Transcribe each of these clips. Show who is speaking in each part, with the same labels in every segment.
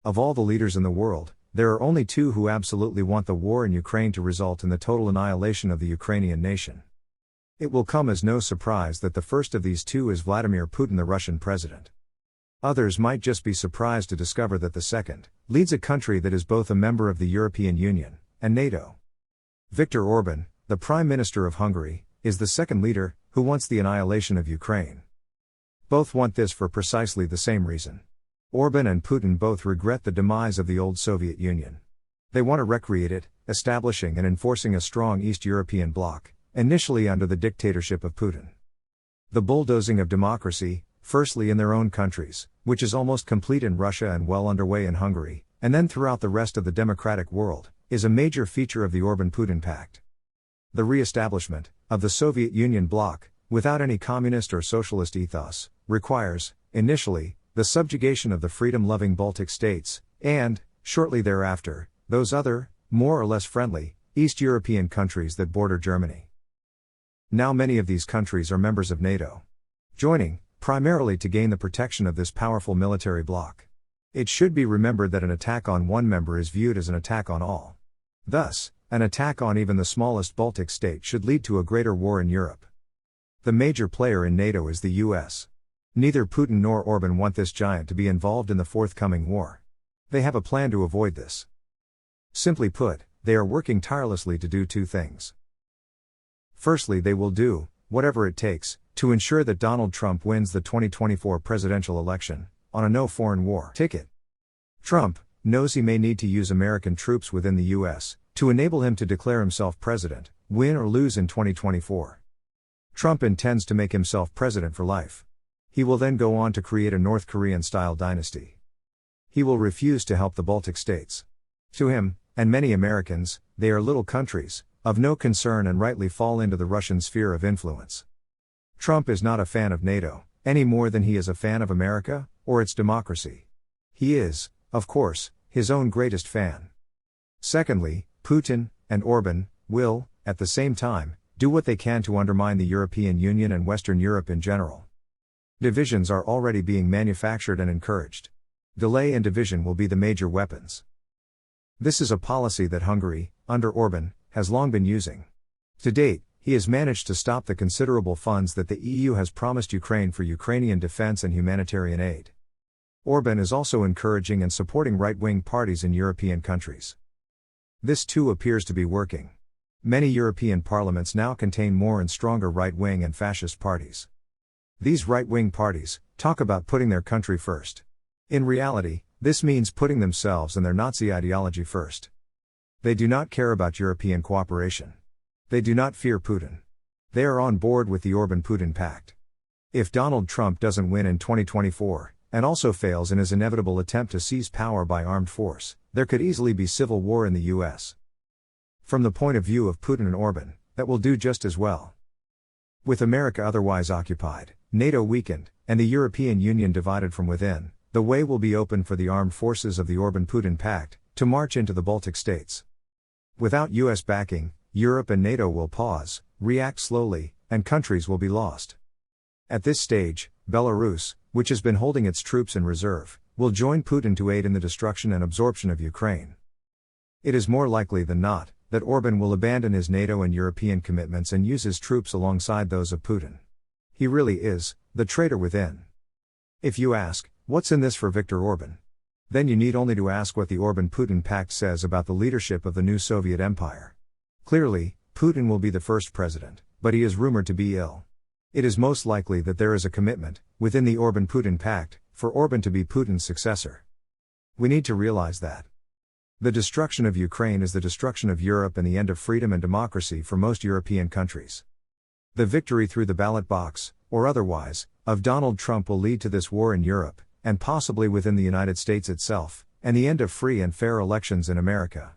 Speaker 1: Of all the leaders in the world, there are only two who absolutely want the war in Ukraine to result in the total annihilation of the Ukrainian nation. It will come as no surprise that the first of these two is Vladimir Putin, the Russian president. Others might just be surprised to discover that the second leads a country that is both a member of the European Union and NATO. Viktor Orban, the Prime Minister of Hungary, is the second leader who wants the annihilation of Ukraine. Both want this for precisely the same reason. Orban and Putin both regret the demise of the old Soviet Union. They want to recreate it, establishing and enforcing a strong East European bloc, initially under the dictatorship of Putin. The bulldozing of democracy, firstly in their own countries, which is almost complete in Russia and well underway in Hungary, and then throughout the rest of the democratic world, is a major feature of the Orban-Putin Pact. The re-establishment of the Soviet Union bloc, without any communist or socialist ethos, requires, initially, the subjugation of the freedom-loving Baltic states, and, shortly thereafter, those other, more or less friendly, East European countries that border Germany. Now many of these countries are members of NATO. Joining, primarily to gain the protection of this powerful military bloc. It should be remembered that an attack on one member is viewed as an attack on all. Thus, an attack on even the smallest Baltic state should lead to a greater war in Europe. The major player in NATO is the US. Neither Putin nor Orban want this giant to be involved in the forthcoming war. They have a plan to avoid this. Simply put, they are working tirelessly to do two things. Firstly, they will do whatever it takes to ensure that Donald Trump wins the 2024 presidential election on a no foreign war ticket. Trump knows he may need to use American troops within the US to enable him to declare himself president, win or lose in 2024. Trump intends to make himself president for life. He will then go on to create a North Korean-style dynasty. He will refuse to help the Baltic states. To him, and many Americans, they are little countries, of no concern and rightly fall into the Russian sphere of influence. Trump is not a fan of NATO, any more than he is a fan of America, or its democracy. He is, of course, his own greatest fan. Secondly, Putin and Orban will, at the same time, do what they can to undermine the European Union and Western Europe in general. Divisions are already being manufactured and encouraged. Delay and division will be the major weapons. This is a policy that Hungary, under Orban, has long been using. To date, he has managed to stop the considerable funds that the EU has promised Ukraine for Ukrainian defense and humanitarian aid. Orban is also encouraging and supporting right-wing parties in European countries. This too appears to be working. Many European parliaments now contain more and stronger right-wing and fascist parties. These right-wing parties talk about putting their country first. In reality, this means putting themselves and their Nazi ideology first. They do not care about European cooperation. They do not fear Putin. They are on board with the Orban-Putin Pact. If Donald Trump doesn't win in 2024, and also fails in his inevitable attempt to seize power by armed force, there could easily be civil war in the US. From the point of view of Putin and Orban, that will do just as well. With America otherwise occupied, NATO weakened, and the European Union divided from within, the way will be open for the armed forces of the Orban-Putin Pact to march into the Baltic states. Without US backing, Europe and NATO will pause, react slowly, and countries will be lost. At this stage, Belarus, which has been holding its troops in reserve, will join Putin to aid in the destruction and absorption of Ukraine. It is more likely than not that Orban will abandon his NATO and European commitments and use his troops alongside those of Putin. He really is the traitor within. If you ask, what's in this for Viktor Orban? Then you need only to ask what the Orban-Putin Pact says about the leadership of the new Soviet Empire. Clearly, Putin will be the first president, but he is rumored to be ill. It is most likely that there is a commitment, within the Orban-Putin Pact, for Orban to be Putin's successor. We need to realize that. The destruction of Ukraine is the destruction of Europe and the end of freedom and democracy for most European countries. The victory through the ballot box, or otherwise, of Donald Trump will lead to this war in Europe, and possibly within the United States itself, and the end of free and fair elections in America.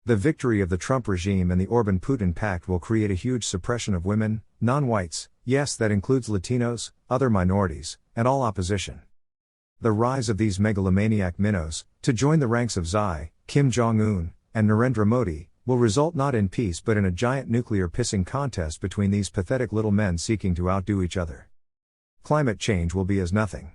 Speaker 1: The victory of the Trump regime and the Orban-Putin Pact will create a huge suppression of women, non-whites, yes, that includes Latinos, other minorities, and all opposition. The rise of these megalomaniac minnows, to join the ranks of Xi, Kim Jong-un, and Narendra Modi, will result not in peace but in a giant nuclear pissing contest between these pathetic little men seeking to outdo each other. Climate change will be as nothing.